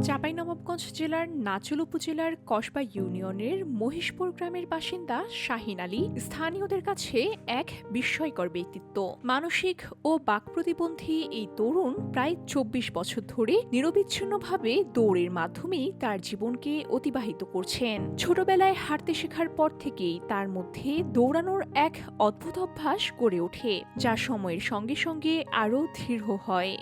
চাঁপাইনবাবগঞ্জ জেলার নাচুল উপজেলার কসবা ইউনিয়নের মহিষপুর গ্রামের বাসিন্দা শাহিন আলী স্থানীয়দের কাছে এক বিস্ময়কর ব্যক্তিত্ব। মানসিক ও বাক প্রতিবন্ধী এই তরুণ প্রায় ২৪ বছর ধরে নিরবিচ্ছিন্নভাবে দৌড়ের মাধ্যমেই তার জীবনকে অতিবাহিত করছেন। ছোটবেলায় হাঁটতে শেখার পর থেকেই তার মধ্যে দৌড়ানোর এক অদ্ভুত অভ্যাস গড়ে ওঠে, যা সময়ের সঙ্গে সঙ্গে আরও দৃঢ় হয়।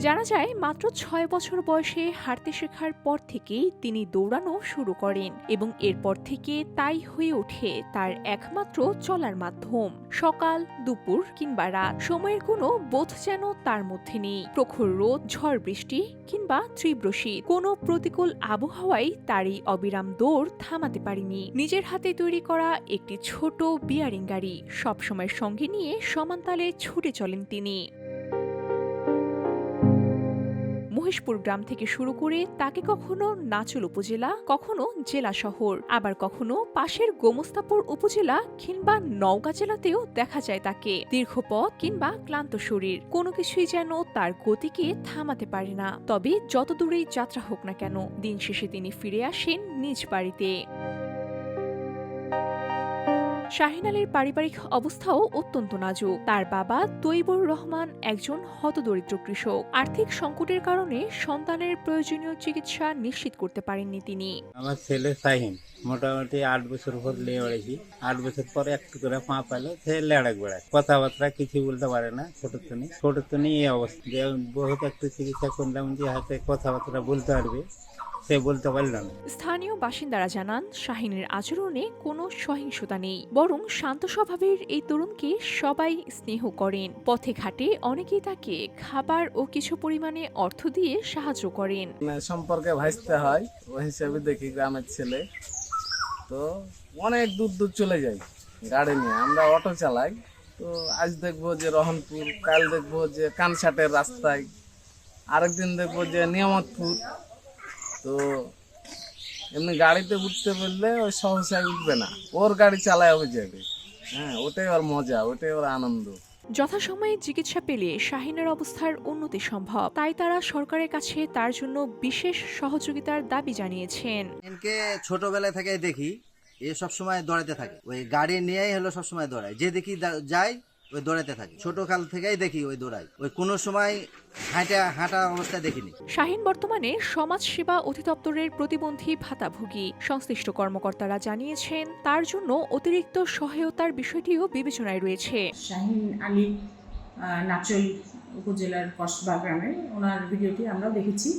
জানা যায় মাত্র ৬ বছর বয়সে হাঁটতে শেখার পর থেকেই তিনি দৌড়ানো শুরু করেন এবং এরপর থেকে তাই হয়ে ওঠে তার একমাত্র চলার মাধ্যম। সকাল, দুপুর কিংবা রাত, সময়ের কোনো বোধ যেন তার মধ্যে নেই। প্রখর রোদ, ঝড় বৃষ্টি কিংবা তীব্র শীত, কোনো প্রতিকূল আবহাওয়ায় তার এই অবিরাম দৌড় থামাতে পারেনি। নিজের হাতে তৈরি করা একটি ছোট বিয়ারিং গাড়ি সবসময় সঙ্গে নিয়ে সমান তালে ছুটে চলেন তিনি। মহিষপুর গ্রাম থেকে শুরু করে তাকে কখনো নাচুল উপজেলা, কখনো জেলা শহর, আবার কখনো পাশের গোমস্তাপুর উপজেলা কিংবা নওগাঁ জেলাতেও দেখা যায় তাকে। দীর্ঘ পথ কিংবা ক্লান্ত শরীর, কোনো কিছুই যেন তার গতিকে থামাতে পারে না। তবে যত দূরেই যাত্রা হোক না কেন, দিন শেষে তিনি ফিরে আসেন নিজ বাড়িতে। শাহিন আলীর পারিবারিক অবস্থাও অত্যন্ত নাজুক। তার বাবা তৈবুর রহমান একজন হতদরিদ্র কৃষক। আর্থিক সংকটের কারণে সন্তানের প্রয়োজনীয় চিকিৎসা নিশ্চিত করতে পারেননি তিনি। আমার ছেলে শাহিন মোটামুটি ৮ বছর পর লিয়ে বেড়েছি। ৮ বছর পরে একটু করে পা পেলে সে লেড়াক বেড়ায়, কথাবার্তা কিছু বলতে পারে না। ছোট তনি এই অবস্থা যে বহুত একটু চিকিৎসা করলাম যে হাতে কথাবার্তা বলতে পারবে, সে বলতে পারল না। স্থানীয় বাসিন্দারা জানান শাহিনের আচরণে কোনো সহিংসতা নেই, বরং শান্ত স্বভাবের এই তরুণকে সবাই স্নেহ করেন। পথে ঘাটে অনেকেই তাকে খাবার ও কিছু পরিমাণে অর্থ দিয়ে সাহায্য করেন। সম্পর্কে ভাসতে হয় ওই হিসেবে দেখি গ্রামের ছেলে তো অনেক দূর দূর চলে যাই গাড়ি নিয়ে। আমরা অটো চালাই, তো আজ দেখবো যে রহনপুর, কাল দেখবো যে কানসাটের রাস্তায়, আরেকদিন দেখবো যে নিয়ামতপুর। তো এমনি গাড়িতে উঠতে বললে ওই সহসায় উঠবে না, ওর গাড়ি চালায় হবে যাবে। হ্যাঁ, ওটাই ওর মজা, ওটাই ওর আনন্দ। যথাসময়ে চিকিৎসা পেলে শাহিনের অবস্থার উন্নতি সম্ভব, তাই তারা সরকারের কাছে তার জন্য বিশেষ সহযোগিতার দাবি জানিয়েছেন। এনকে ছোটবেলা থেকে দেখি এ সব সময় দৌড়াতে থাকে, ওই গাড়ি নিয়েই হলো সব সময় দৌড়ায়, যে দেখি যায় ওই দৌড়াতে থাকে। ছোট কাল থেকেই দেখি ওই দৌড়ায়, ওই কোনো সময় হাঁটা অবস্থায় দেখিনি। শাহিন বর্তমানে সমাজ সেবা অধিদপ্তরের প্রতিবন্ধী ভাতাভোগী। সংশ্লিষ্ট কর্মকর্তারা জানিয়েছেন তার জন্য অতিরিক্ত সহায়তার বিষয়টিও বিবেচনায় রয়েছে। শাহিন আলী নাচল উপজেলার কসবা গ্রামের, ওনার ভিডিওটি আমরাও দেখেছি।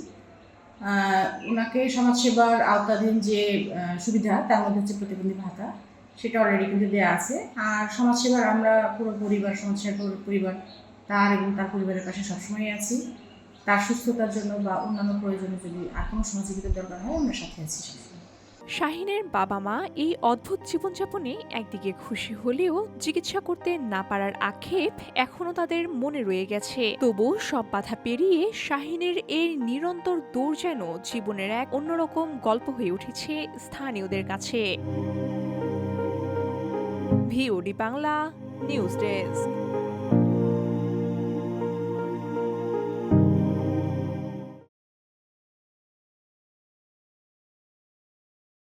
ওনাকে সমাজসেবার আওতাধীন যে সুবিধা তার মধ্যে হচ্ছে প্রতিবন্ধী ভাতা, সেটা অলরেডি কিন্তু দেওয়া আছে। আর সমাজসেবার আমরা পুরো পরিবার, সমাজসেবার পরিবার তার এবং তার পরিবারের পাশে সবসময় আছি। তার সুস্থতার জন্য বা অন্যান্য প্রয়োজনে যদি আর কোনো সহযোগিতার দরকার হয়, আমরা সাথে আছি সবসময়। শাহিনের বাবা মা এই অদ্ভুত জীবনযাপনে একদিকে খুশি হলেও চিকিৎসা করতে না পারার আক্ষেপ এখনো তাদের মনে রয়ে গেছে। তবু সব বাধা পেরিয়ে শাহিনের এই নিরন্তর দৌড় যেন জীবনের এক অন্যরকম গল্প হয়ে উঠেছে স্থানীয়দের কাছে। VOD Bangla news desk.